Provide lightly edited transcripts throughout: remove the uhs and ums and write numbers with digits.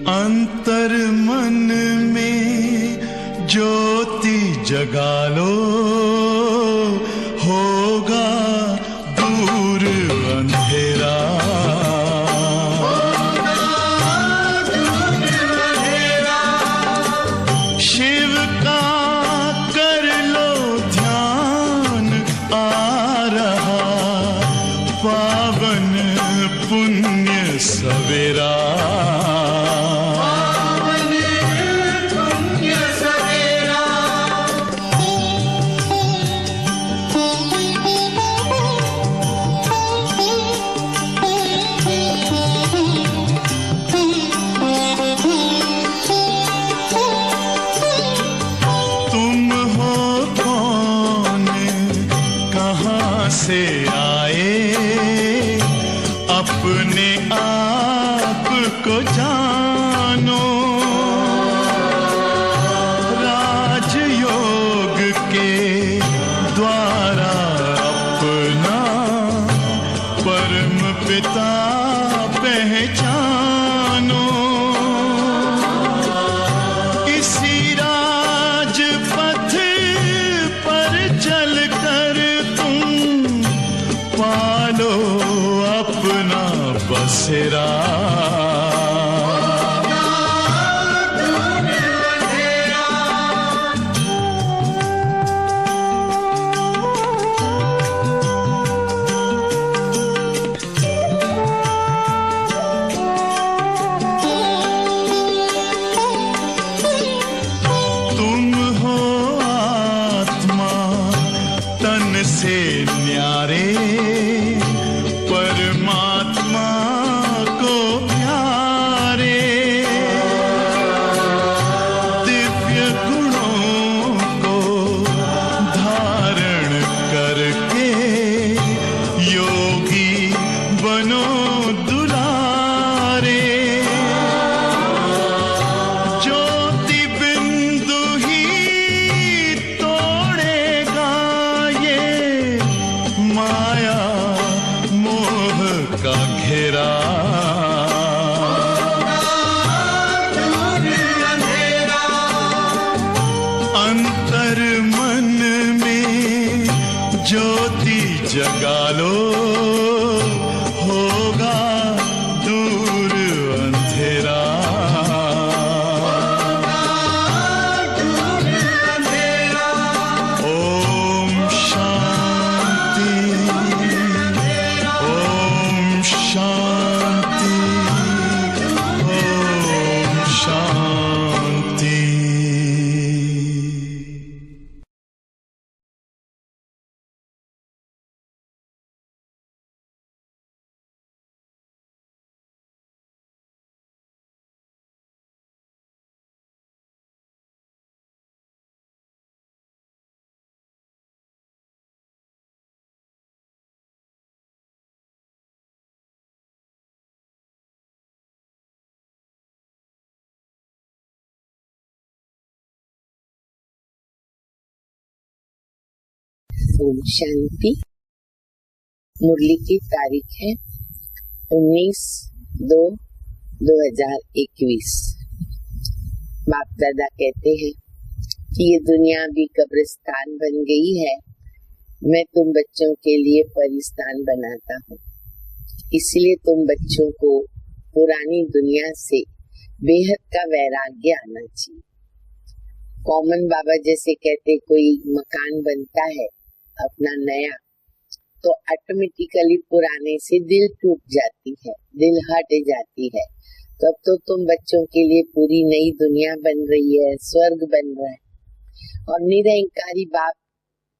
अंतर मन में ज्योति जगा लो, होगा दूर अंधेरा। शिव का कर लो ध्यान, आ रहा पावन पुण्य सवेरा। से आए अपने आप को जानो, राजयोग के द्वारा अपना परम पिता पहचानो। इसी राजपथ पर चलकर पालो अपना बसेरा। तुम हो आत्मा तन से न्यारे, परमात्मा को प्यारे। दिव्य गुणों को धारण करके योगी बनो दुलारे। ज्योति बिंदु ही तोड़ेगा ये माया का घेरा। अंतर मन में ज्योति जगा लो, होगा दूर अंधेरा। ओम शांति, ओम शांति, ओम शांति। ओम शांति। मुरली की तारीख है 19/2/2021। बाप दादा कहते हैं कि ये दुनिया भी कब्रिस्तान बन गई है, मैं तुम बच्चों के लिए परिस्तान बनाता हूँ। इसलिए तुम बच्चों को पुरानी दुनिया से बेहद का वैराग्य आना चाहिए। कॉमन बाबा जैसे कहते, कोई मकान बनता है अपना नया, तो ऑटोमेटिकली पुराने से दिल टूट जाती है, दिल हट जाती है। तो अब तो तुम बच्चों के लिए पूरी नई दुनिया बन रही है, स्वर्ग बन रहा है। और निरंकारी बाप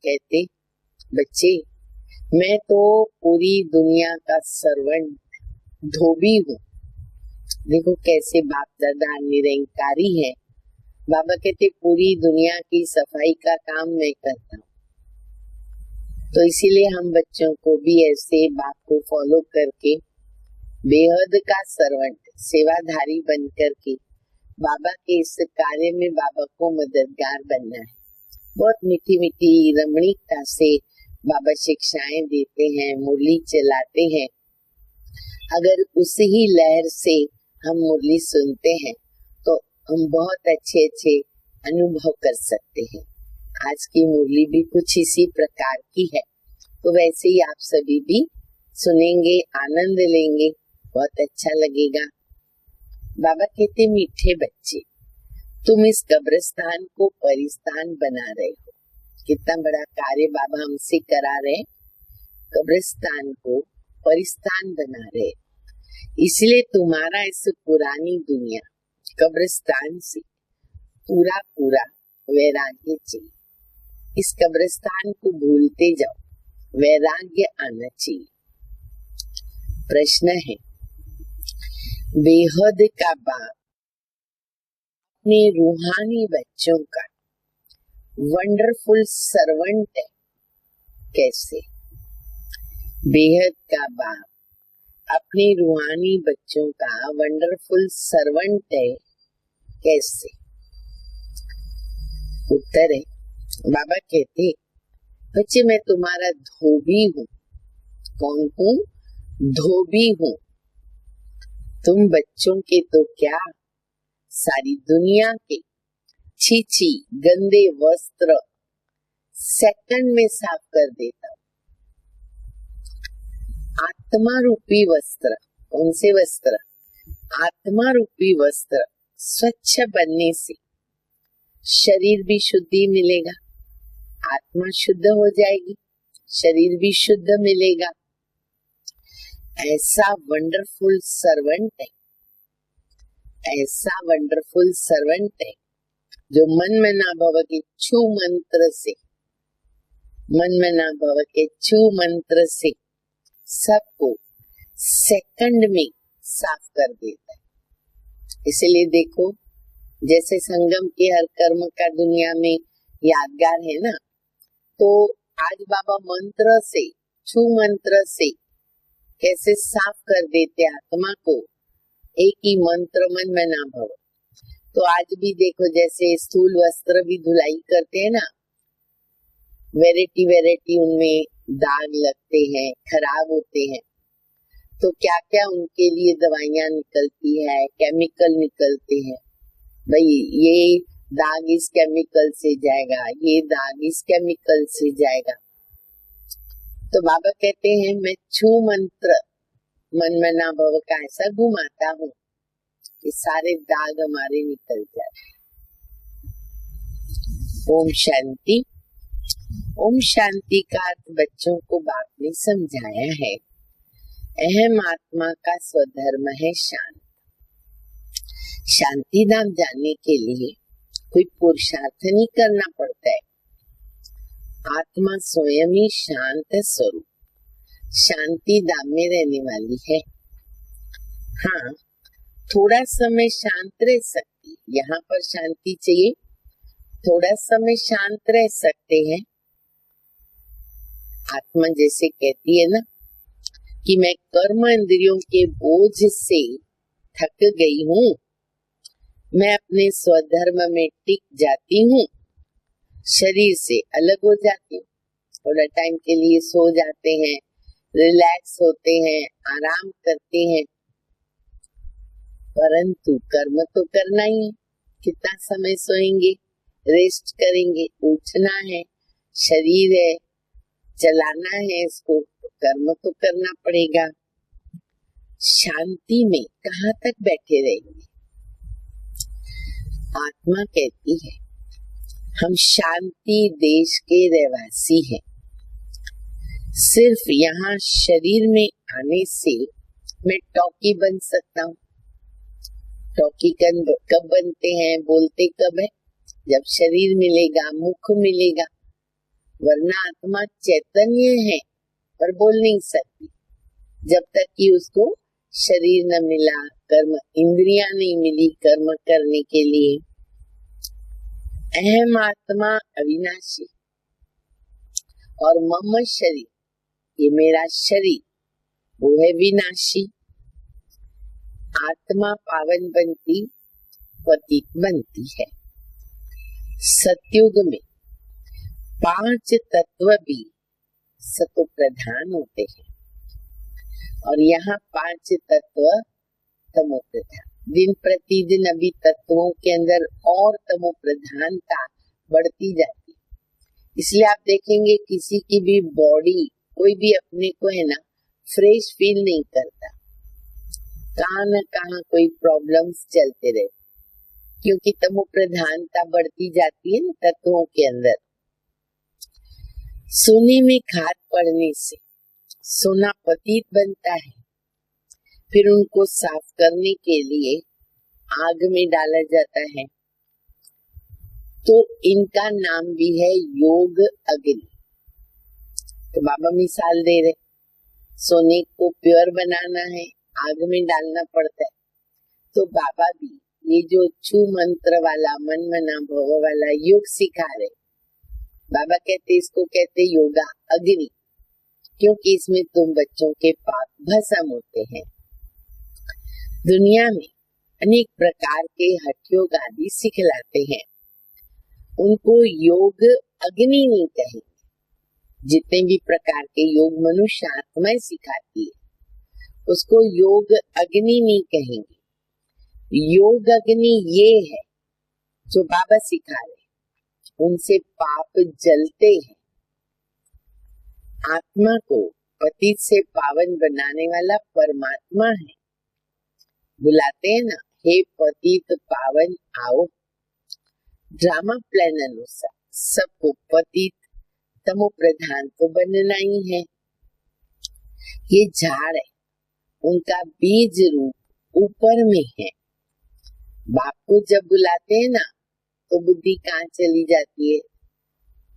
कहते, बच्चे मैं तो पूरी दुनिया का सर्वेंट धोबी हूँ। देखो कैसे बाप दादा निरंकारी है। बाबा कहते पूरी दुनिया की सफाई का काम मैं करता हूँ। तो इसीलिए हम बच्चों को भी ऐसे बाप को फॉलो करके बेहद का सर्वेंट, सेवाधारी बन करके बाबा के इस कार्य में बाबा को मददगार बनना है। बहुत मीठी मीठी रमणीकता से बाबा शिक्षाएं देते हैं, मुरली चलाते हैं। अगर उसी ही लहर से हम मुरली सुनते हैं तो हम बहुत अच्छे अच्छे अनुभव कर सकते हैं। आज की मुरली भी कुछ इसी प्रकार की है, तो वैसे ही आप सभी भी सुनेंगे, आनंद लेंगे, बहुत अच्छा लगेगा। बाबा कहते, मीठे बच्चे, तुम इस कब्रिस्तान को परिस्तान बना रहे हो। कितना बड़ा कार्य बाबा हमसे करा रहे, कब्रिस्तान को परिस्तान बना रहे। इसलिए तुम्हारा इस पुरानी दुनिया कब्रिस्तान से पूरा पूरा वैराग्य चाहिए। इस कब्रिस्तान को भूलते जाओ, वैराग्य आना चाहिए। प्रश्न है, बेहद का बाप अपने रूहानी बच्चों का वंडरफुल सर्वेंट है, कैसे? बेहद का बाप अपने रूहानी बच्चों का वंडरफुल सर्वेंट है, कैसे? उत्तर है, बाबा कहते, बच्चे मैं तुम्हारा धोबी हूँ। कौन हूँ? धोबी हूँ। तुम बच्चों के तो क्या, सारी दुनिया के छी गंदे वस्त्र सेकंड में साफ कर देता हूँ। आत्मा रूपी वस्त्र, कौन से वस्त्र? आत्मा रूपी वस्त्र स्वच्छ बनने से शरीर भी शुद्धि मिलेगा, आत्मा शुद्ध हो जाएगी, शरीर भी शुद्ध मिलेगा। ऐसा वंडरफुल सर्वेंट है, ऐसा वंडरफुल सर्वेंट है जो मन में ना भव के छू मंत्र से, मन में ना भव के छू मंत्र से सबको सेकंड में साफ कर देता है। इसलिए देखो, जैसे संगम के हर कर्म का दुनिया में यादगार है ना, तो आज बाबा मंत्र से, छू मंत्र से कैसे साफ कर देते आत्मा को, एक ही मंत्र मन में ना भव। तो आज भी देखो, जैसे स्थूल वस्त्र भी धुलाई करते हैं ना, वेराइटी उनमें दाग लगते हैं, खराब होते हैं, तो क्या क्या उनके लिए दवाइयां निकलती है, केमिकल निकलते हैं। भाई ये दाग इस केमिकल से जाएगा, ये दाग इस केमिकल से जाएगा। तो बाबा कहते हैं, मैं छू मंत्र मन में ना भव का ऐसा घुमाता हूँ कि सारे दाग हमारे निकल जाए। ओम शांति। ओम शांति का अर्थ बच्चों को बाप ने समझाया है। अहम आत्मा का स्वधर्म है शांत। शांति धाम जाने के लिए कोई पुरुषार्थ नहीं करना पड़ता है। आत्मा स्वयं ही शांत स्वरूप शांति धाम में रहने वाली है। हाँ, थोड़ा समय शांत रह सकती, यहाँ पर शांति चाहिए, थोड़ा समय शांत रह सकते हैं। आत्मा जैसे कहती है ना कि मैं कर्म इंद्रियों के बोझ से थक गई हूँ, मैं अपने स्वधर्म में टिक जाती हूँ, शरीर से अलग हो जाती हूँ, थोड़ा टाइम के लिए सो जाते हैं, रिलैक्स होते हैं, आराम करते हैं, परंतु कर्म तो करना ही है। कितना समय सोएंगे, रेस्ट करेंगे, उठना है, शरीर है, चलाना है इसको, तो कर्म तो करना पड़ेगा। शांति में कहाँ तक बैठे रहेंगे? आत्मा कहती है, हम शांति देश के रहवासी हैं। सिर्फ यहाँ शरीर में आने से मैं टॉकी बन सकता हूँ। टॉकी कब बनते हैं, बोलते कब है? जब शरीर मिलेगा, मुख मिलेगा, वरना आत्मा चैतन्य है पर बोल नहीं सकती जब तक कि उसको शरीर न मिला, कर्म इंद्रियां नहीं मिली कर्म करने के लिए। अहम आत्मा अविनाशी और मम शरीर, ये मेरा शरीर, वो है विनाशी। आत्मा पावन बनती, पतित बनती है। सतयुग में 5 तत्व भी सतो प्रधान होते हैं और यहाँ 5 तत्व तमो प्रधान। दिन प्रतिदिन अभी तत्वों के अंदर और तमो प्रधानता बढ़ती जाती है। इसलिए आप देखेंगे किसी की भी बॉडी, कोई भी अपने को है ना फ्रेश फील नहीं करता, कहाँ न कहाँ कोई प्रॉब्लम्स चलते रहते, क्योंकि तमो प्रधानता बढ़ती जाती है ना तत्वों के अंदर। सोने में खाद पड़ने से सोना पतित बनता है, फिर उनको साफ करने के लिए आग में डाला जाता है, तो इनका नाम भी है योग अग्नि। तो बाबा मिसाल दे रहे, सोने को प्योर बनाना है, आग में डालना पड़ता है। तो बाबा भी ये जो छू मंत्र वाला मन मना भव वाला योग सिखा रहे, बाबा कहते इसको कहते योगा अग्नि, क्योंकि इसमें तुम बच्चों के पाप भस्म होते हैं। दुनिया में अनेक प्रकार के हठ योग आदि सिखलाते हैं, उनको योग अग्नि नहीं कहेंगे। जितने भी प्रकार के योग मनुष्य आत्माएं सिखाती है उसको योग अग्नि नहीं कहेंगे। योग अग्नि ये है जो बाबा सिखा रहे, उनसे पाप जलते हैं। आत्मा को पतित से पावन बनाने वाला परमात्मा है। बुलाते हैं ना, हे पतित पावन आओ। ड्रामा प्लान अनुसार सबको पतित तमो प्रधान तो बनना ही है। ये झाड़ है, उनका बीज रूप ऊपर में है। बाप को जब बुलाते हैं ना तो बुद्धि कहाँ चली जाती है,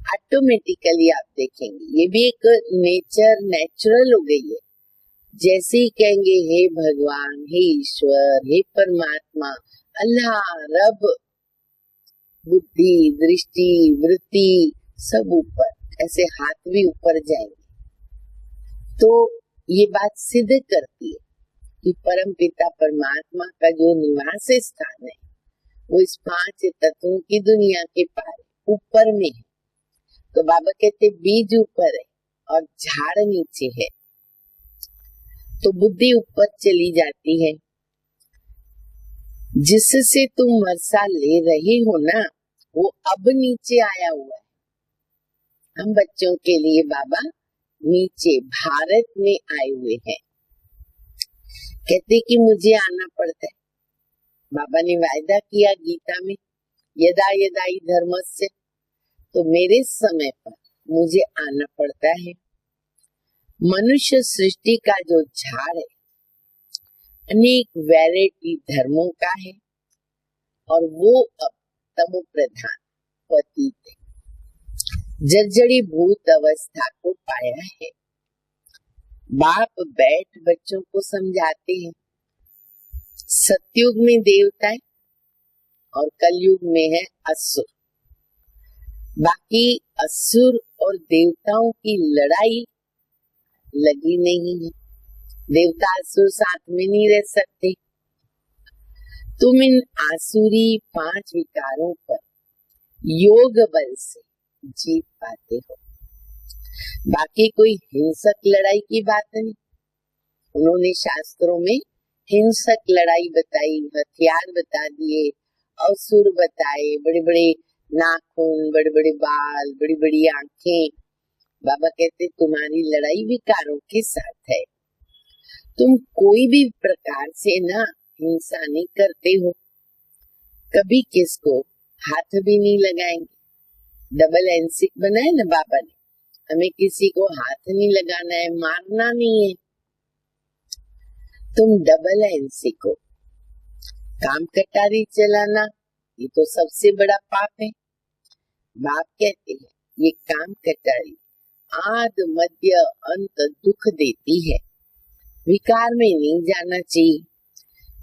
ऑटोमेटिकली आप देखेंगे। ये भी एक नेचुरल हो गई है। जैसे ही कहेंगे हे भगवान, हे ईश्वर, हे परमात्मा, अल्लाह, रब, बुद्धि, दृष्टि, वृत्ति सब ऊपर, ऐसे हाथ भी ऊपर जाएंगे। तो ये बात सिद्ध करती है कि परम पिता परमात्मा का जो निवास स्थान है वो इस 5 तत्वों की दुनिया के पार ऊपर में है। तो बाबा कहते बीज ऊपर है और झाड़ नीचे है, तो बुद्धि ऊपर चली जाती है। जिससे तुम वर्षा ले रहे हो ना वो अब नीचे आया हुआ है। हम बच्चों के लिए बाबा नीचे भारत में आए हुए हैं। कहते कि मुझे आना पड़ता है। बाबा ने वायदा किया गीता में, यदा यदा ही धर्मस्य, तो मेरे समय पर मुझे आना पड़ता है। मनुष्य सृष्टि का जो झाड़ है अनेक वैरायटी धर्मों का है और वो अब तमो प्रधान पतित है, जर्जरी भूत अवस्था को पाया है। बाप बैठ बच्चों को समझाते हैं। सतयुग में देवता है और कलयुग में है असुर। बाकी असुर और देवताओं की लड़ाई लगी नहीं है। देवता असुर साथ में नहीं रह सकते। तुम इन आसुरी 5 विकारों पर योग बल से जीत पाते हो। बाकी कोई हिंसक लड़ाई की बात नहीं। उन्होंने शास्त्रों में हिंसक लड़ाई बताई, हथियार बता दिए, असुर बताए, बड़े बड़े नाखून, बड़े बड़े बाल, बड़ी बड़ी आंखें। बाबा कहते तुम्हारी लड़ाई विकारों के साथ है। तुम कोई भी प्रकार से ना हिंसा नहीं करते हो, कभी किसको हाथ भी नहीं लगाएंगे। डबल एनसिक बनाए ना बाबा ने, हमें किसी को हाथ नहीं लगाना है, मारना नहीं है। तुम डबल एनसिक हो। काम कटारी चलाना ये तो सबसे बड़ा पाप है। बाप कहते हैं ये काम कटारी आद मध्य अंत दुख देती है। विकार में नहीं जाना चाहिए।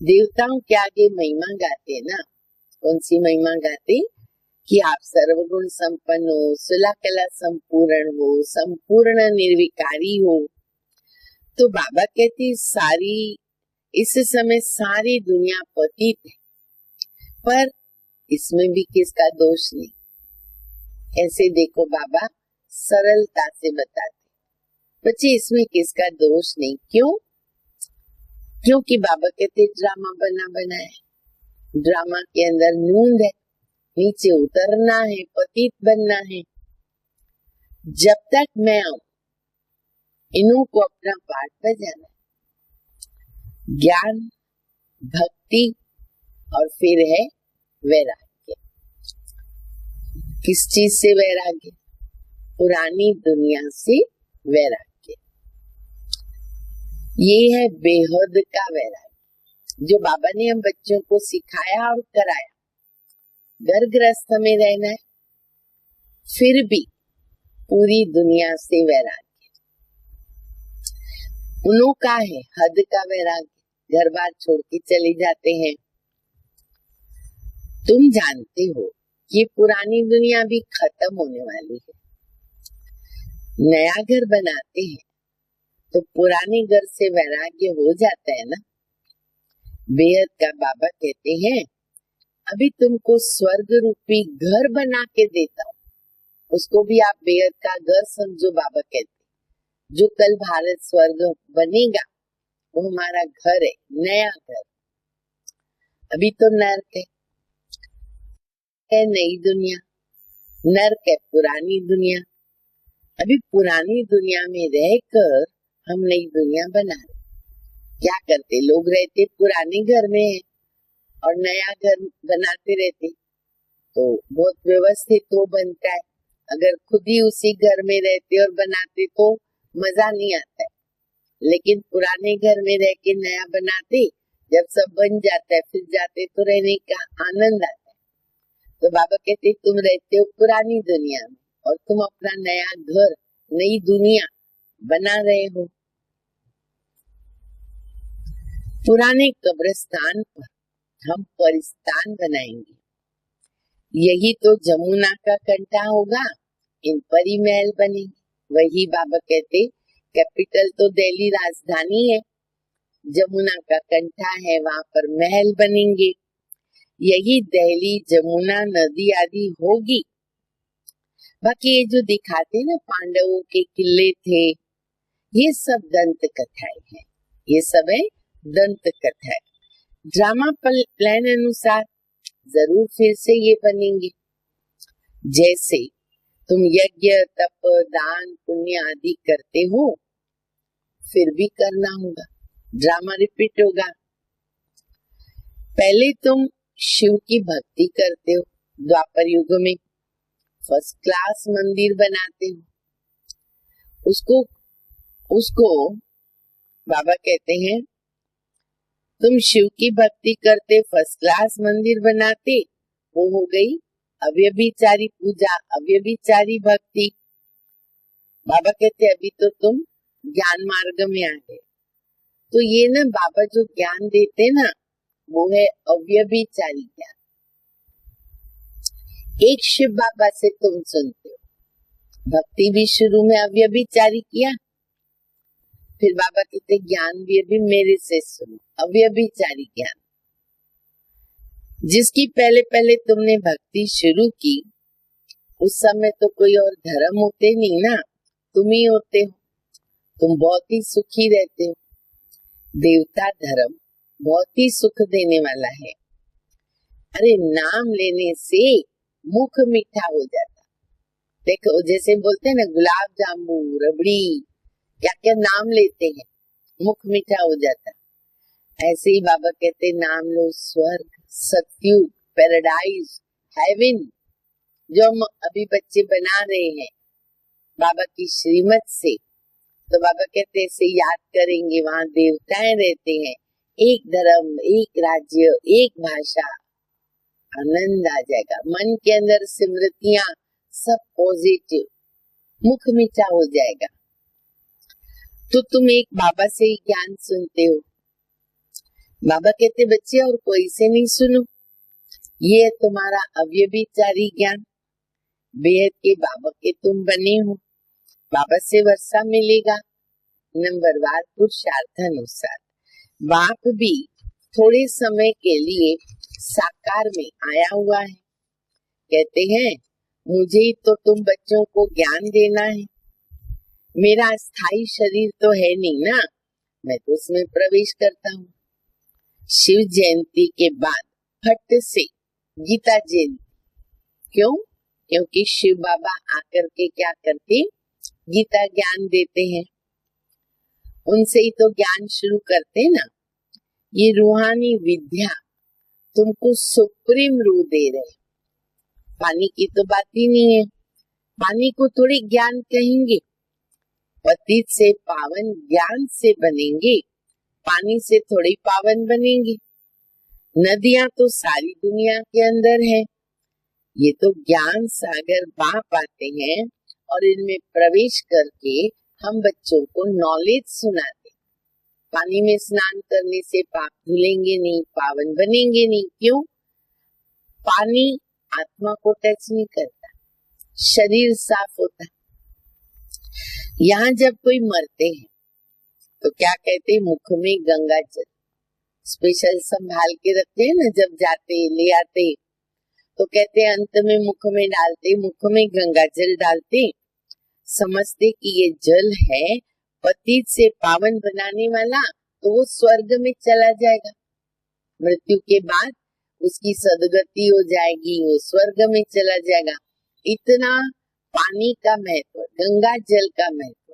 देवताओं के आगे महिमा गाते हैं ना, कौन सी महिमा गाते कि आप सर्वगुण संपन्न हो, सुलह कला संपूर्ण हो, संपूर्ण निर्विकारी हो। तो बाबा कहते सारी इस समय सारी दुनिया पतित है, पर इसमें भी किसका दोष नहीं। ऐसे देखो बाबा सरलता से बताते बच्चे, इसमें किसका दोष नहीं। क्यों? क्योंकि बाबा कहते ड्रामा बना बनाए, ड्रामा के अंदर नूंद है, नीचे उतरना है, पतित बनना है। जब तक मैं आऊं इन्हों को अपना पाठ बजाना है। ज्ञान, भक्ति और फिर है वैराग्य। किस चीज से वैराग्य? पुरानी दुनिया से वैराग्य। ये है बेहद का वैराग्य जो बाबा ने हम बच्चों को सिखाया और कराया। घर गृहस्थ में रहना है, फिर भी पूरी दुनिया से वैराग्य। उन्हों का है हद का वैराग्य, घर बार छोड़ के चले जाते हैं। तुम जानते हो ये पुरानी दुनिया भी खत्म होने वाली है। नया घर बनाते हैं तो पुराने घर से वैराग्य हो जाता है ना। बेहद का बाबा कहते हैं अभी तुमको स्वर्ग रूपी घर बना के देता हूँ, उसको भी आप बेहद का घर समझो। बाबा कहते जो कल भारत स्वर्ग बनेगा वो हमारा घर है, नया घर। अभी तो नर्क है नई दुनिया, नर्क है पुरानी दुनिया। अभी पुरानी दुनिया में रहकर हम नई दुनिया बना रहे। क्या करते लोग? रहते पुराने घर में है और नया घर बनाते रहते तो बहुत व्यवस्थित तो बनता है। अगर खुद ही उसी घर में रहते और बनाते तो मजा नहीं आता है, लेकिन पुराने घर में रह के नया बनाते, जब सब बन जाता है फिर जाते तो रहने का आनंद आता है। तो बाबा कहते तुम रहते हो पुरानी दुनिया में और तुम अपना नया घर, नई दुनिया बना रहे हो। पुराने कब्रिस्तान पर हम परिस्तान बनाएंगे। यही तो जमुना का कंठा होगा, इन पर ही महल बनेंगे। वही बाबा कहते कैपिटल तो दिल्ली राजधानी है, जमुना का कंठा है, वहां पर महल बनेंगे। यही दिल्ली जमुना नदी आदि होगी। बाकी ये जो दिखाते ना पांडवों के किले थे, ये सब दंत कथाएं हैं। ये सब है दंत कथाएं। ड्रामा प्लान अनुसार जरूर फिर से ये बनेंगे। जैसे तुम यज्ञ, तप, दान, पुण्य आदि करते हो, फिर भी करना होगा, ड्रामा रिपीट होगा। पहले तुम शिव की भक्ति करते हो, द्वापर युग में फर्स्ट क्लास मंदिर बनाते हो। उसको बाबा कहते हैं तुम शिव की भक्ति करते, फर्स्ट क्लास मंदिर बनाते, वो हो गई अव्यभिचारी पूजा, अव्यभिचारी भक्ति। बाबा कहते अभी तो तुम ज्ञान मार्ग में आ गए। तो ये ना बाबा जो ज्ञान देते ना वो है अव्यभिचारी ज्ञान। एक शिव बाबा से तुम सुनते हो, भक्ति भी शुरू में अव्यभिचारी किया, फिर बाबा कहते ज्ञान भी अभी मेरे से सुनो, अव्यभिचारी ज्ञान। जिसकी पहले पहले तुमने भक्ति शुरू की, उस समय तो कोई और धर्म होते नहीं ना, तुम ही होते हो। तुम बहुत ही सुखी रहते हो। देवता धर्म बहुत ही सुख देने वाला है। अरे नाम लेने से मुख मीठा हो जाता। देखो जैसे बोलते हैं ना गुलाब जामुन, रबड़ी, क्या क्या नाम लेते हैं, मुख मीठा हो जाता। ऐसे ही बाबा कहते नाम लो स्वर्ग, सतयुग, पैराडाइज, हेवन, जो हम अभी बच्चे बना रहे हैं बाबा की श्रीमत से। तो बाबा कहते ऐसे याद करेंगे, वहां देवताएं रहते हैं, एक धर्म, एक राज्य, एक भाषा, आनंद आ जाएगा। मन के अंदर स्मृतियां सब पॉजिटिव, मुख मीठा हो जाएगा। तो तुम एक बाबा से ही ज्ञान सुनते हो। बाबा कहते बच्चे और कोई से नहीं सुनो, ये है तुम्हारा अव्यभिचारी ज्ञान। बेहद के बाबा के तुम बने हो, बाबा से वर्षा मिलेगा नंबरवार पुरुषार्थ अनुसार। बाप भी थोड़े समय के लिए साकार में आया हुआ है। कहते हैं मुझे ही तो तुम बच्चों को ज्ञान देना है, मेरा स्थायी शरीर तो है नहीं ना, मैं तो उसमें प्रवेश करता हूँ। शिव जयंती के बाद फट से गीता जयंती, क्यों? क्योंकि शिव बाबा आकर के क्या करते, गीता ज्ञान देते हैं, उनसे ही तो ज्ञान शुरू करते ना। ये रूहानी विद्या तुमको सुप्रीम रू दे रहे। पानी की तो बात ही नहीं है, पानी को थोड़ी ज्ञान कहेंगे। पतित से पावन ज्ञान से बनेंगे, पानी से थोड़ी पावन बनेंगे। नदियां तो सारी दुनिया के अंदर है, ये तो ज्ञान सागर बाप आते हैं और इनमें प्रवेश करके हम बच्चों को नॉलेज सुनाते। पानी में स्नान करने से पाप धुलेंगे नहीं, पावन बनेंगे नहीं। क्यों? पानी आत्मा को टच नहीं करता, शरीर साफ होता है। यहाँ जब कोई मरते हैं तो क्या कहते हैं, मुख में गंगा जल स्पेशल संभाल के रखते हैं ना, जब जाते ले आते तो कहते हैं अंत में मुख में डालते, मुख में गंगा जल डालते, समझते कि ये जल है पतित से पावन बनाने वाला, तो वो स्वर्ग में चला जाएगा। मृत्यु के बाद उसकी सदगति हो जाएगी, वो स्वर्ग में चला जाएगा। इतना पानी का महत्व, गंगा जल का महत्व।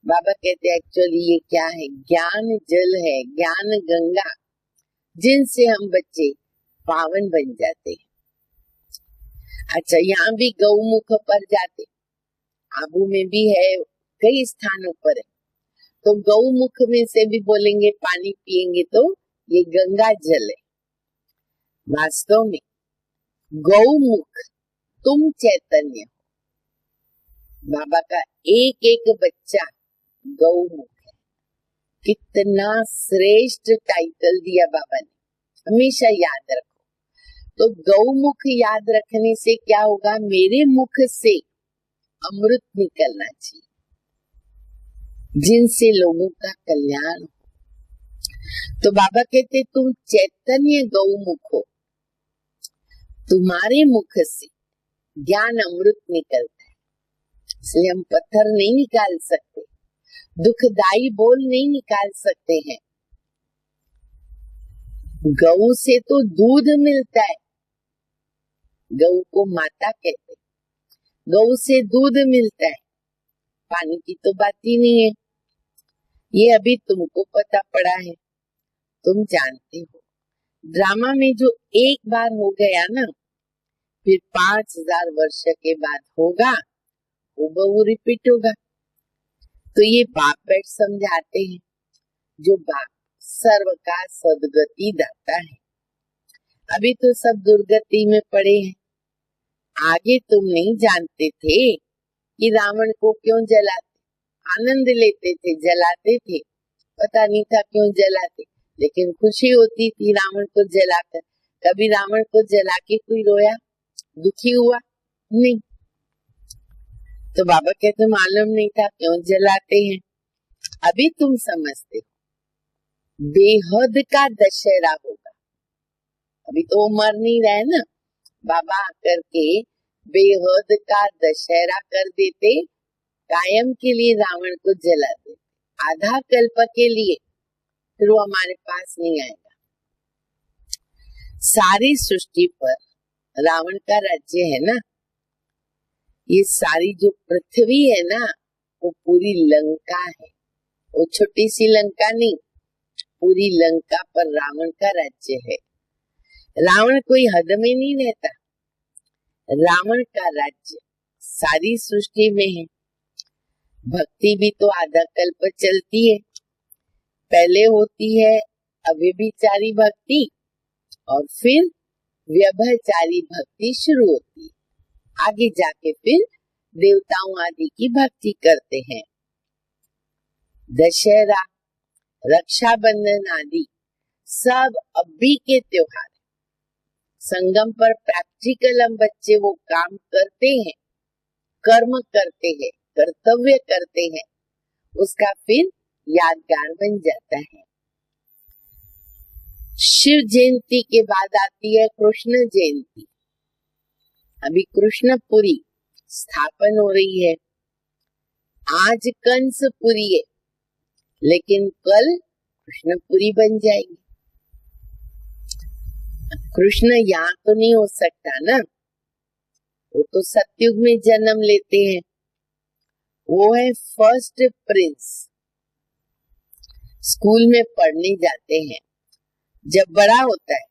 बाबा कहते हैं एक्चुअली ये क्या है, ज्ञान जल है, ज्ञान गंगा, जिनसे हम बच्चे पावन बन जाते हैं। अच्छा, यहाँ भी गौमुख पर जाते, आबू में भी है, कई स्थानों पर है, तो गौमुख में से भी बोलेंगे पानी पिएंगे तो ये गंगा जल है। वास्तव में गौमुख तुम चैतन्य हो। बाबा का एक एक बच्चा गौमुख है। कितना श्रेष्ठ टाइटल दिया बाबा ने, हमेशा याद रखो। तो गौमुख याद रखने से क्या होगा, मेरे मुख से अमृत निकलना चाहिए, जिनसे लोगों का कल्याण हो। तो बाबा कहते तुम चैतन्य गौमुख हो, तुम्हारे मुख से ज्ञान अमृत निकलता है। इसलिए हम पत्थर नहीं निकाल सकते, दुखदाई बोल नहीं निकाल सकते हैं। गऊ से तो दूध मिलता है, गऊ को माता कहते हैं, गऊ से दूध मिलता है, पानी की तो बात ही नहीं है। ये अभी तुमको पता पड़ा है, तुम जानते हो। ड्रामा में जो एक बार हो गया ना, फिर 5000 वर्ष के बाद होगा, वो बहु रिपीट होगा। तो ये बाप बैठ समझाते हैं, जो बाप सर्व का सदगति दाता है। अभी तो सब दुर्गति में पड़े हैं। आगे तुम नहीं जानते थे कि रावण को क्यों जलाते, आनंद लेते थे, जलाते थे, पता नहीं था क्यों जलाते, लेकिन खुशी होती थी रावण को जलाकर। कभी रावण को जला के कोई रोया, दुखी हुआ? नहीं। तो बाबा कहते मालूम नहीं था क्यों जलाते हैं। अभी तुम समझते हो, बेहद का दशहरा होगा। अभी तो वो मर नहीं रहे ना, बाबा आकर के बेहद का दशहरा कर देते, कायम के लिए रावण को जला देते, आधा कल्प के लिए, फिर वो हमारे पास नहीं आएगा। सारी सृष्टि पर रावण का राज्य है ना, ये सारी जो पृथ्वी है ना, वो पूरी लंका है। वो छोटी सी लंका नहीं, पूरी लंका पर रावण का राज्य है। रावण कोई हद में नहीं रहता, रावण का राज्य सारी सृष्टि में है। भक्ति भी तो आधा कल्प चलती है। पहले होती है अव्यभिचारी भक्ति और फिर व्यभिचारी भक्ति शुरू होती है। आगे जाके फिर देवताओं आदि की भक्ति करते हैं। दशहरा, रक्षाबंधन आदि सब अभी के त्योहार। संगम पर प्रैक्टिकल हम बच्चे वो काम करते हैं, कर्म करते हैं, कर्तव्य करते हैं, उसका फिर यादगार बन जाता है। शिव जयंती के बाद आती है कृष्ण जयंती। अभी कृष्णपुरी स्थापन हो रही है। आज कंसपुरी है, लेकिन कल कृष्णपुरी बन जाएगी। कृष्ण यहाँ तो नहीं हो सकता ना, वो तो सतयुग में जन्म लेते हैं। वो है फर्स्ट प्रिंस। स्कूल में पढ़ने जाते हैं, जब बड़ा होता है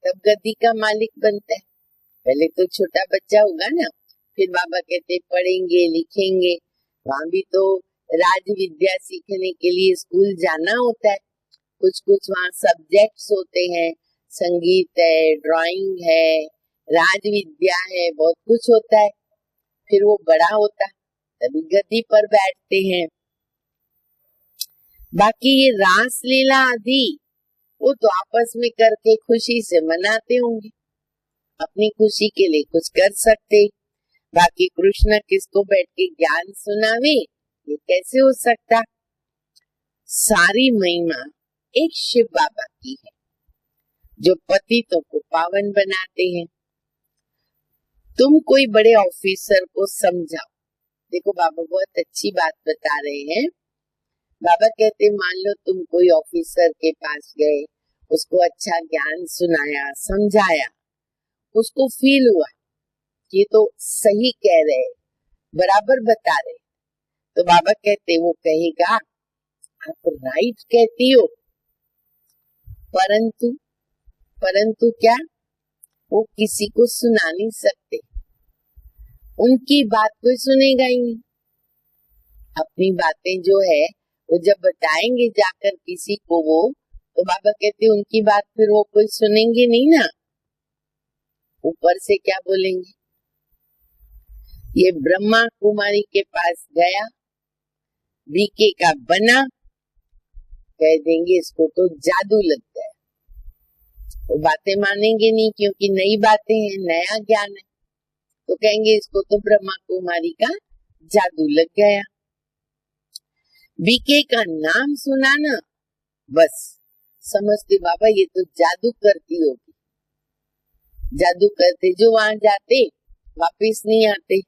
तब गद्दी का मालिक बनता है। पहले तो छोटा बच्चा होगा ना, फिर बाबा कहते पढ़ेंगे लिखेंगे। वहां भी तो राज विद्या सीखने के लिए स्कूल जाना होता है। कुछ कुछ वहाँ सब्जेक्ट्स होते हैं, संगीत है, ड्राइंग है, राज विद्या है, बहुत कुछ होता है। फिर वो बड़ा होता तभी गद्दी पर बैठते हैं। बाकी ये रास लीला आदि वो तो आपस में करके खुशी से मनाते होंगे, अपनी खुशी के लिए कुछ कर सकते। बाकी कृष्ण किसको बैठ के ज्ञान सुनावे, ये कैसे हो सकता। सारी महिमा एक शिव बाबा की है, जो पतितों को पावन बनाते हैं। तुम कोई बड़े ऑफिसर को समझाओ। देखो बाबा बहुत अच्छी बात बता रहे हैं। बाबा कहते मान लो तुम कोई ऑफिसर के पास गए, उसको अच्छा ज्ञान सुनाया, समझाया, उसको फील हुआ ये तो सही कह रहे, बराबर बता रहे, तो बाबा कहते वो कहेगा आप राइट कहती हो, परंतु परंतु क्या, वो किसी को सुना नहीं सकते, उनकी बात कोई सुनेगा ही नहीं। अपनी बातें जो है वो जब बताएंगे जाकर किसी को वो, तो बाबा कहते उनकी बात फिर वो कोई सुनेंगे नहीं ना, ऊपर से क्या बोलेंगे। ये ब्रह्मा कुमारी के पास गया, बीके का बना, कह देंगे इसको तो जादू लग गया। वो बातें मानेंगे नहीं क्योंकि नई बातें हैं, नया ज्ञान है, तो कहेंगे इसको तो ब्रह्मा कुमारी का जादू लग गया। बीके का नाम सुना ना, बस समझते बाबा ये तो जादू करती होगी। जादू करते जो वहां जाते वापिस नहीं आते।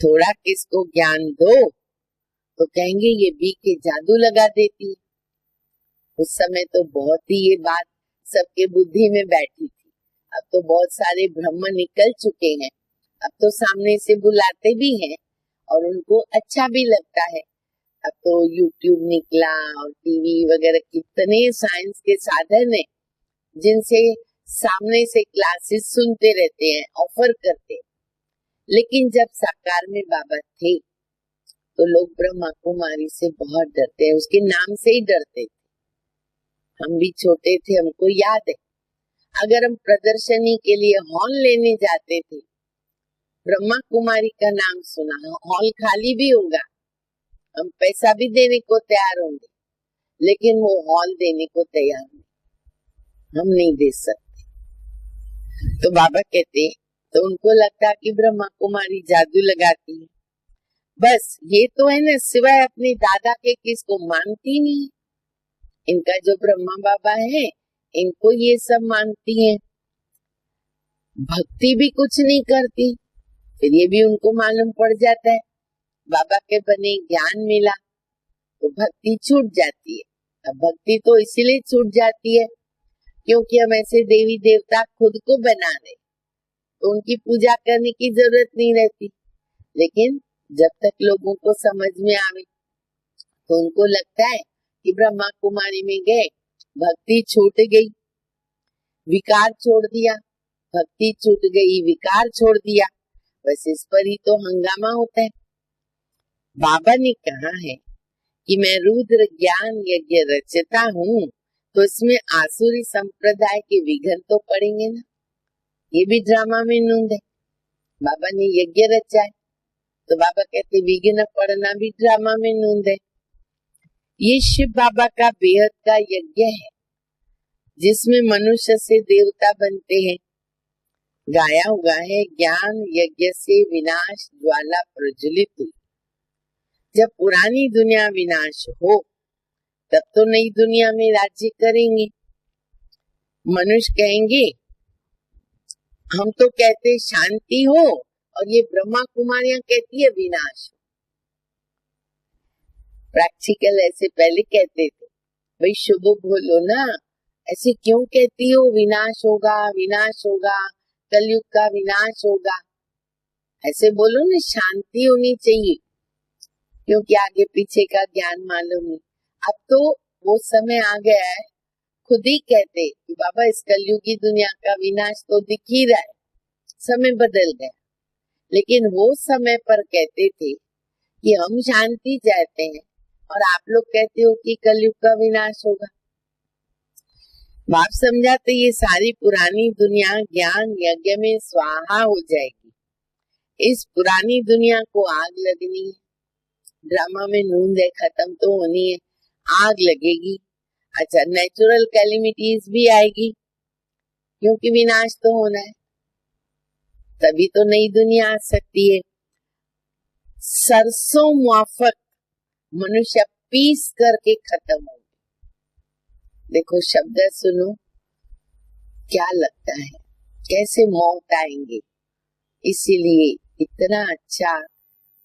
थोड़ा किसको ज्ञान दो तो कहेंगे ये बीके जादू लगा देती है। उस समय तो बहुत ही ये बात सबके बुद्धि में बैठी थी। अब तो बहुत सारे ब्रह्म निकल चुके हैं, अब तो सामने से बुलाते भी हैं और उनको अच्छा भी लगता है। अब तो यूट्यूब निकला और टीवी वगैरह कितने साइंस के साधन है जिनसे सामने से क्लासेस सुनते रहते हैं, ऑफर करते हैं। लेकिन जब साकार में बाबा थे तो लोग ब्रह्मा कुमारी से बहुत डरते हैं, उसके नाम से ही डरते थे। हम भी छोटे थे, हमको याद है अगर हम प्रदर्शनी के लिए हॉल लेने जाते थे, ब्रह्मा कुमारी का नाम सुना, हॉल खाली भी होगा, हम पैसा भी देने को तैयार होंगे, लेकिन वो हॉल देने को तैयार नहीं, हम नहीं दे सकते। तो बाबा कहते तो उनको लगता कि ब्रह्मा कुमारी जादू लगाती है। बस ये तो है ना, सिवाय अपने दादा के किसको मानती नहीं। इनका जो ब्रह्मा बाबा है इनको ये सब मानती हैं, भक्ति भी कुछ नहीं करती। फिर ये भी उनको मालूम पड़ जाता है बाबा के बने ज्ञान मिला तो भक्ति छूट जाती है। अब भक्ति तो इसीलिए छूट जाती है क्योंकि हम ऐसे देवी देवता खुद को बना रहे, तो उनकी पूजा करने की जरूरत नहीं रहती। लेकिन जब तक लोगों को समझ में आवे तो उनको लगता है कि ब्रह्मा कुमारी में गए, भक्ति छूट गई, विकार छोड़ दिया, भक्ति छूट गई, विकार छोड़ दिया, बस इस पर ही तो हंगामा होता है। बाबा ने कहा है कि मैं रुद्र ज्ञान यज्ञ रचता हूँ, तो इसमें आसुरी संप्रदाय के विघ्न तो पड़ेंगे ना, ये भी ड्रामा में नूंद है। बाबा ने यज्ञ रचा है तो बाबा कहते विघ्न पड़ना भी ड्रामा में नूंद है। ये शिव बाबा का बेहद का यज्ञ है जिसमें मनुष्य से देवता बनते हैं। गाया हुआ है ज्ञान यज्ञ से विनाश ज्वाला प्रज्वलित हुई। जब पुरानी दुनिया विनाश हो तब तो नई दुनिया में राज्य करेंगे। मनुष्य कहेंगे हम तो कहते शांति हो और ये ब्रह्मा कुमारियां कहती है विनाश। प्रैक्टिकल ऐसे पहले कहते थे, भाई शुभ बोलो ना, ऐसे क्यों कहती हो विनाश होगा विनाश होगा, कलयुग का विनाश होगा, ऐसे बोलो ना, शांति होनी चाहिए, क्योंकि आगे पीछे का ज्ञान मालूम नहीं। अब तो वो समय आ गया है, खुद ही कहते कि बाबा इस कलयुगी दुनिया का विनाश तो दिख ही रहा है, समय बदल गया। लेकिन वो समय पर कहते थे कि हम शांति चाहते हैं और आप लोग कहते हो कि कलयुग का विनाश होगा। बाप समझाते ये सारी पुरानी दुनिया ज्ञान यज्ञ में स्वाहा हो जाएगी। इस पुरानी दुनिया को आग लगनी है, ड्रामा में नून है खत्म तो होनी है, आग लगेगी। अच्छा, नेचुरल कैलेमिटीज भी आएगी, क्योंकि विनाश तो होना है, तभी तो नई दुनिया आ सकती है। सरसों मुआफक मनुष्य पीस करके खत्म हो। देखो शब्द सुनो, क्या लगता है कैसे मौत आएंगे। इसीलिए इतना अच्छा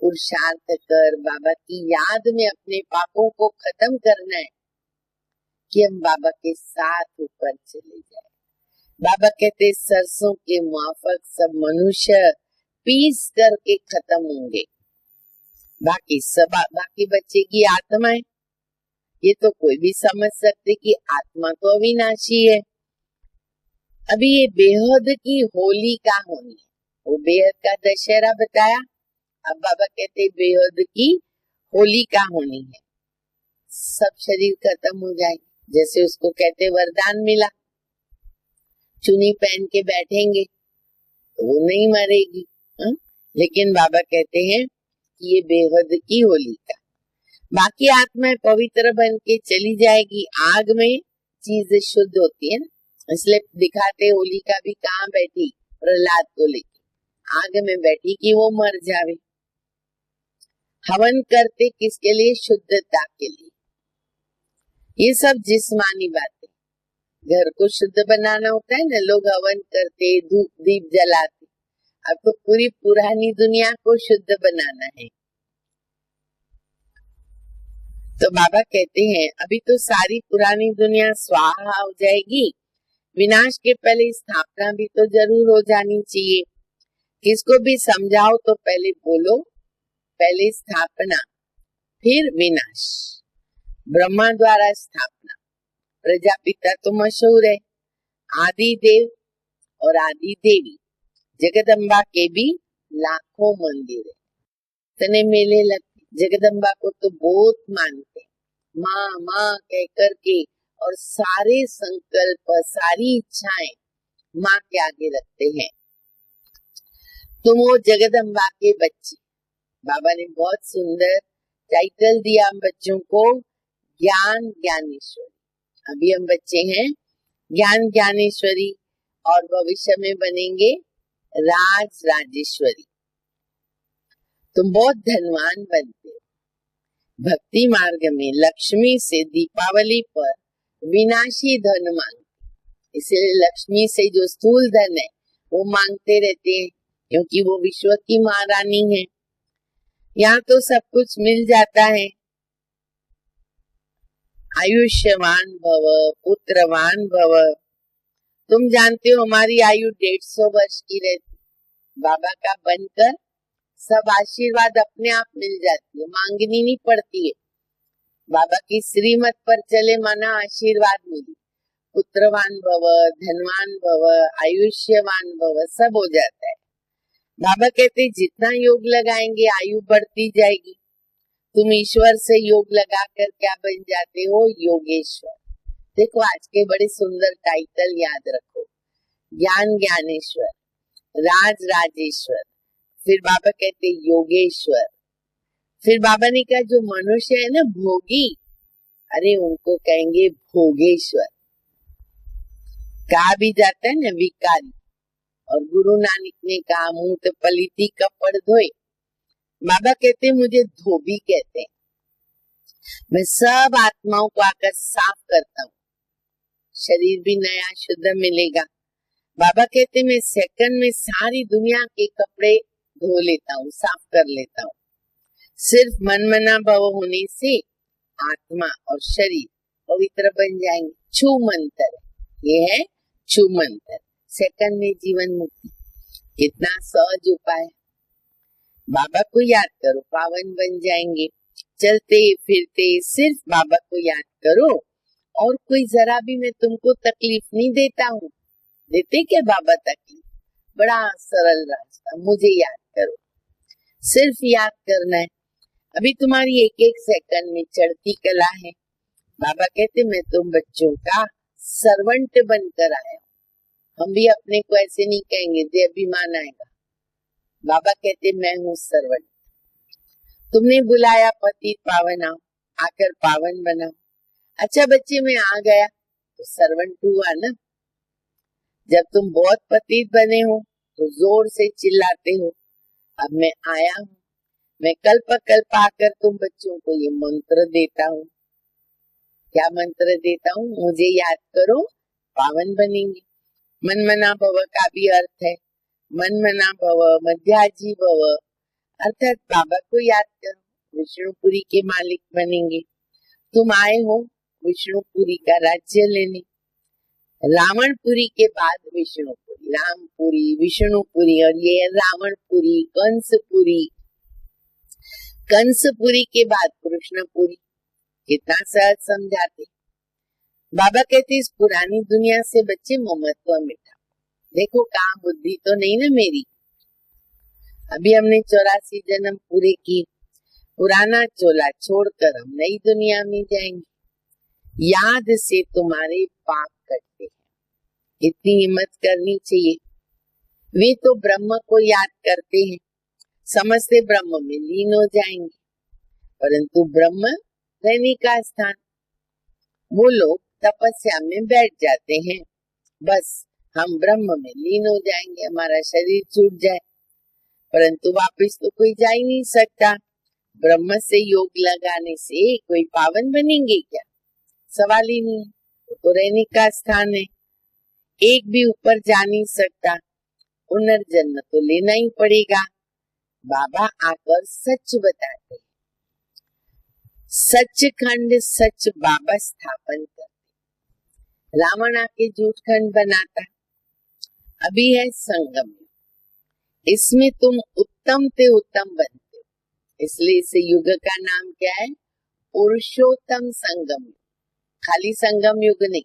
पुरुषार्थ कर बाबा की याद में अपने पापों को खत्म करना है कि हम बाबा के साथ ऊपर चले जाए। बाबा कहते सरसों के मुआफक सब मनुष्य पीस करके खत्म होंगे, बाकी बचेगी आत्माएं। ये तो कोई भी समझ सकते कि आत्मा तो अविनाशी है। अभी ये बेहद की होली का होनी है, वो बेहद का दशहरा बताया, अब बाबा कहते बेहद की होली का होनी है। सब शरीर खत्म हो जाएंगे, जैसे उसको कहते वरदान मिला, चुन्नी पहन के बैठेंगे तो वो नहीं मरेगी। लेकिन बाबा कहते हैं कि ये बेहद की होली का, बाकी आत्मा पवित्र बन के चली जाएगी। आग में चीज शुद्ध होती है ना, इसलिए दिखाते होलिका भी कहाँ बैठी, प्रहलाद को लेके आग में बैठी कि वो मर जावे। हवन करते किसके लिए, शुद्धता के लिए। ये सब जिस्मानी बातें, घर को शुद्ध बनाना होता है ना, लोग हवन करते धूप दीप जलाते। अब तो पूरी पुरानी दुनिया को शुद्ध बनाना है। तो बाबा कहते हैं अभी तो सारी पुरानी दुनिया स्वाहा हो जाएगी, विनाश के पहले स्थापना भी तो जरूर हो जानी चाहिए। किसको भी समझाओ तो पहले बोलो, पहले स्थापना फिर विनाश। ब्रह्मा द्वारा स्थापना, प्रजापिता तो मशहूर है, आदि देव और आदि देवी, जगदम्बा के भी लाखों मंदिर है, इतने मेले लगते। जगदम्बा को तो बहुत मानते, माँ माँ कह करके, और सारे संकल्प सारी इच्छाएं माँ के आगे रखते हैं। तुम वो जगदम्बा के बच्चे, बाबा ने बहुत सुंदर टाइटल दिया हम बच्चों को, ज्ञान ज्ञानेश्वरी। अभी हम बच्चे हैं ज्ञान ज्ञानेश्वरी, और भविष्य में बनेंगे राज राजेश्वरी। तुम बहुत धनवान बनते हो। भक्ति मार्ग में लक्ष्मी से दीपावली पर विनाशी धन मांगते, इसलिए लक्ष्मी से जो स्थूल धन है वो मांगते रहते हैं, क्योंकि वो विश्व की महारानी है। यहाँ तो सब कुछ मिल जाता है, आयुष्यवान भव, पुत्रवान भव। तुम जानते हो हमारी आयु 150 वर्ष की रहती, बाबा का बनकर सब आशीर्वाद अपने आप मिल जाती है, मांगनी नहीं पड़ती है। बाबा की श्रीमत पर चले माना आशीर्वाद मिली, पुत्रवान भव, धनवान भव, आयुष्यवान भव, सब हो जाता है। बाबा कहते जितना योग लगाएंगे आयु बढ़ती जाएगी। तुम ईश्वर से योग लगाकर क्या बन जाते हो, योगेश्वर। देखो आज के बड़े सुंदर टाइटल याद रखो, ज्ञान ज्ञानेश्वर, राज राजेश्वर, फिर बाबा कहते योगेश्वर। फिर बाबा ने कहा जो मनुष्य है ना भोगी, अरे उनको कहेंगे भोगेश्वर। कहा भी जाता है ना विकारी। और गुरु नानक ने कहा मुंह पलीती कपड़ धोए, बाबा कहते मुझे धोबी कहते हैं। मैं सब आत्माओं को आकर साफ करता हूँ, शरीर भी नया शुद्ध मिलेगा। बाबा कहते मैं सेकंड में सारी दुनिया के कपड़े धो लेता हूँ, साफ कर लेता हूँ। सिर्फ मनमना भाव होने से आत्मा और शरीर पवित्र बन जाएंगे। छू मंत्र, ये है छू मंत्र। सेकंड में जीवन मुक्ति। कितना सहज उपाय है। बाबा को याद करो, पावन बन जाएंगे। चलते फिरते सिर्फ बाबा को याद करो और कोई जरा भी मैं तुमको तकलीफ नहीं देता हूँ। देते क्या बाबा तकलीफ? बड़ा सरल रास्ता, मुझे याद करो, सिर्फ याद करना है। अभी तुम्हारी एक एक सेकंड में चढ़ती कला है। बाबा कहते मैं तुम बच्चों का सर्वेंट बनकर आया। हम भी अपने को ऐसे नहीं कहेंगे, दे अभिमान आएगा। बाबा कहते मैं हूँ सर्वेंट। तुमने बुलाया पतित पावन आओ, आकर पावन बनाओ। अच्छा बच्चे मैं आ गया तो सर्वेंट हुआ ना। जब तुम बहुत पतित बने हो तो जोर से चिल्लाते हो, अब मैं आया हूँ, मैं कल्प कल्प आकर तुम बच्चों को ये मंत्र देता हूँ। क्या मंत्र देता हूँ? मुझे याद करो, पावन बनेंगे। मन मना भव का भी अर्थ है मन मना भव, मध्याजी भव, अर्थात बाबा को याद करो, विष्णुपुरी के मालिक बनेंगे। तुम आए हो विष्णुपुरी का राज्य लेने। रावणपुरी के बाद विष्णुपुरी, रामपुरी, विष्णुपुरी और ये रावणपुरी, कंसपुरी। कंसपुरी के बाद कृष्णपुरी। कितना सहज समझाते। बाबा कहते इस पुरानी दुनिया से बच्चे ममत्व मिटा। देखो कहाँ बुद्धि तो नहीं ना मेरी। अभी हमने 84 जन्म पूरे किए। पुराना चोला छोड़कर हम नई दुनिया में जाएंगे। याद से तुम्हारे पाप कटते हैं। इतनी हिम्मत करनी चाहिए। वे तो ब्रह्म को याद करते हैं, समझते ब्रह्म में लीन हो जाएंगे, परंतु ब्रह्म रहने का स्थान। वो लोग तपस्या में बैठ जाते हैं, बस हम ब्रह्म में लीन हो जाएंगे, हमारा शरीर छूट जाए, परंतु वापस तो कोई जा ही नहीं सकता। ब्रह्म से योग लगाने से कोई पावन बनेंगे क्या? सवाल ही नहीं। तो रहने का स्थान है, एक भी ऊपर जा नहीं सकता। पुनर्जन्म तो लेना ही पड़ेगा। बाबा आकर सच बताते, सचखंड सच बाबा स्थापन करते। रावण आके झूठ खंड बनाता। अभी है संगम, इसमें तुम उत्तम से उत्तम बनते हो, इसलिए इस युग का नाम क्या है? पुरुषोत्तम संगम। खाली संगम युग नहीं,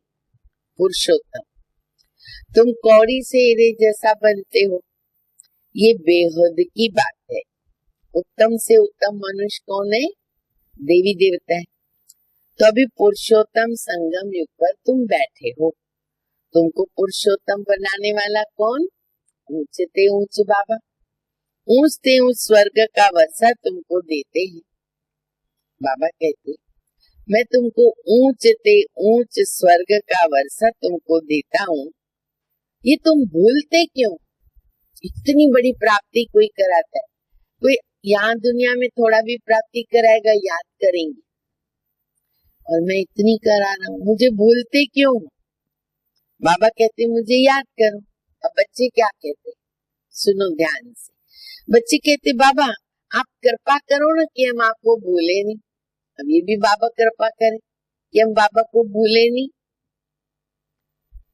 पुरुषोत्तम। तुम कौड़ी से हीरे जैसा बनते हो, ये बेहद की बात है। उत्तम से उत्तम मनुष्य कौन है? देवी देवता है। तो अभी पुरुषोत्तम संगम युग पर तुम बैठे हो। तुमको पुरुषोत्तम बनाने वाला कौन? ऊंचते ऊंच बाबा। ऊंचते ऊंच स्वर्ग का वर्षा तुमको देते हैं। बाबा कहते मैं तुमको ऊंचते ऊंच स्वर्ग का वर्षा तुमको देता हूँ, ये तुम भूलते क्यों? इतनी बड़ी प्राप्ति कोई कराता है, कोई यहाँ दुनिया में थोड़ा भी प्राप्ति कराएगा, याद करेंगे, और मैं इतनी करा रहा हूँ, मुझे भूलते क्यों? बाबा कहते मुझे याद करो। अब बच्चे क्या कहते? सुनो ध्यान से। बच्चे कहते बाबा आप कृपा करो ना कि हम आपको भूले नहीं। अब ये भी बाबा कृपा करें कि हम बाबा को भूले नहीं।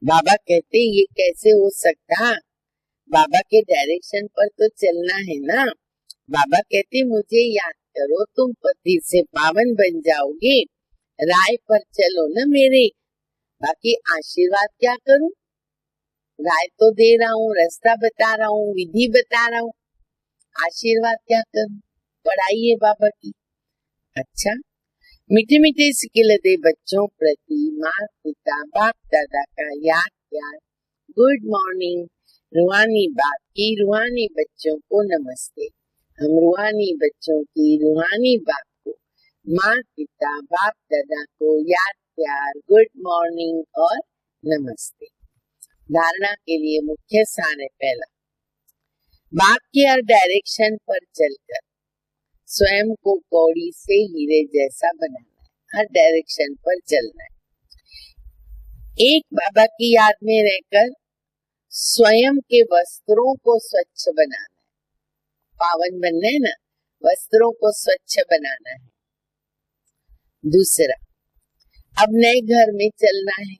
बाबा कहते ये कैसे हो सकता? बाबा के डायरेक्शन पर तो चलना है ना। बाबा कहते मुझे याद करो, तुम पति से पावन बन जाओगे। राय पर चलो ना मेरे, बाकी आशीर्वाद क्या करूं? राय तो दे रहा हूँ, रास्ता बता रहा हूँ, विधि बता रहा हूँ, आशीर्वाद क्या करूं? पढ़ाई है बाबा की। अच्छा, मीठे मीठे सिक्के दे बच्चों प्रति माँ पिता बाप दादा का याद प्यार। Good morning. रूहानी बाप की रूहानी बच्चों को नमस्ते। हम रूहानी बच्चों की रूहानी बाप को, माँ पिता बाप दादा को याद प्यार, गुड मॉर्निंग और नमस्ते। धारणा के लिए मुख्य सार है पहला, बाप के हर डायरेक्शन पर चलकर स्वयं को कौड़ी से हीरे जैसा बनाना है। हर डायरेक्शन पर चलना है। एक बाबा की याद में रहकर स्वयं के वस्त्रों को स्वच्छ बनाना है। पावन बनना है ना, वस्त्रों को स्वच्छ बनाना है। दूसरा, अब नए घर में चलना है,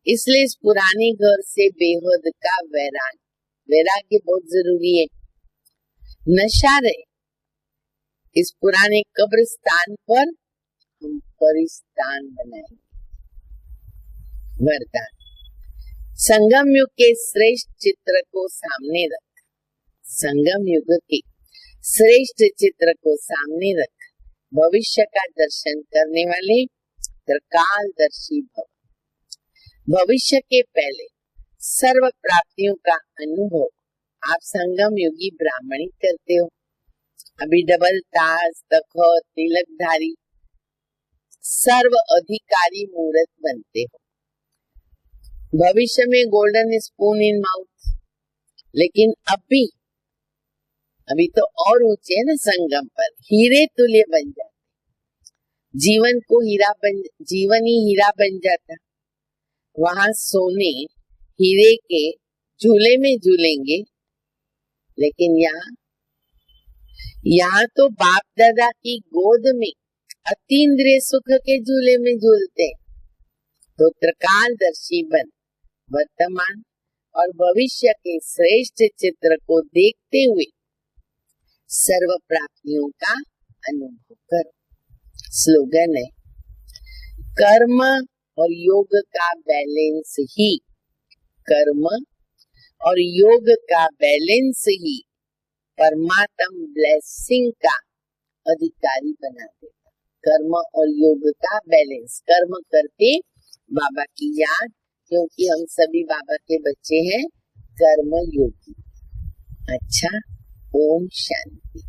इसलिए इस पुराने घर से बेहद का वैराग्य बहुत जरूरी है। नशा रहे, इस पुराने कब्रिस्तान पर हम परिस्तान बनाएंगे। वरदान, संगम युग के श्रेष्ठ चित्र को सामने रख, संगम युग के श्रेष्ठ चित्र को सामने रख भविष्य का दर्शन करने वाले त्रिकालदर्शी भव। भविष्य के पहले सर्व प्राप्तियों का अनुभव आप संगम युगी ब्राह्मणी करते हो। अभी डबल ताज, तखत, तिलकधारी सर्व अधिकारी मूर्त बनते हो। भविष्य में गोल्डन स्पून इन माउथ, लेकिन अभी तो और ऊंचे है ना, संगम पर हीरे तुल्य बन जाते, जीवन ही हीरा बन जाता। वहां सोने हीरे के झूले में झूलेंगे, लेकिन यहाँ तो बाप दादा की गोद में अतीन्द्रिय सुख के झूले में झूलते। तो त्रिकालदर्शी बन वर्तमान और भविष्य के श्रेष्ठ चित्र को देखते हुए सर्व प्राप्तियों का अनुभव करो। स्लोगन है, कर्म और योग का बैलेंस ही, कर्म और योग का बैलेंस ही परमात्म ब्लेसिंग का अधिकारी बना देता। कर्म और योग का बैलेंस, कर्म करके बाबा की याद, क्योंकि हम सभी बाबा के बच्चे हैं, कर्म योगी। अच्छा, ओम शांति।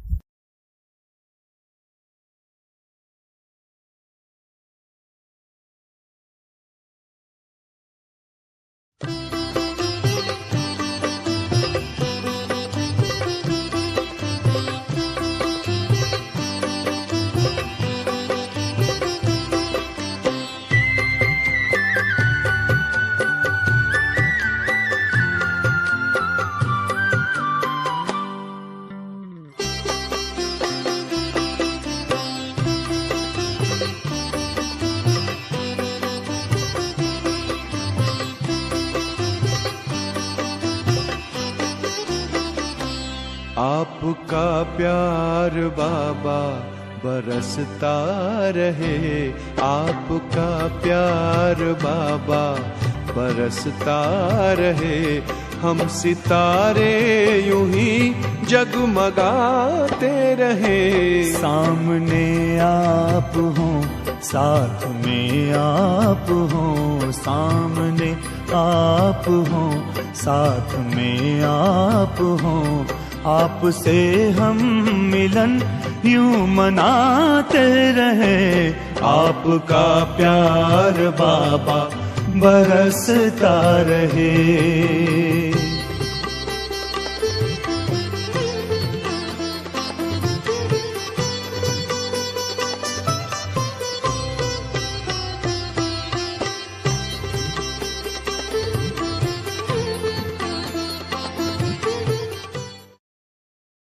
आपका प्यार बाबा बरसता रहे, आपका प्यार बाबा बरसता रहे। हम सितारे यूं ही जगमगाते रहे। सामने आप हो, साथ में आप हो, सामने आप हो, साथ में आप हो। आपसे हम मिलन यूं मनाते रहे। आपका प्यार बाबा बरसता रहे।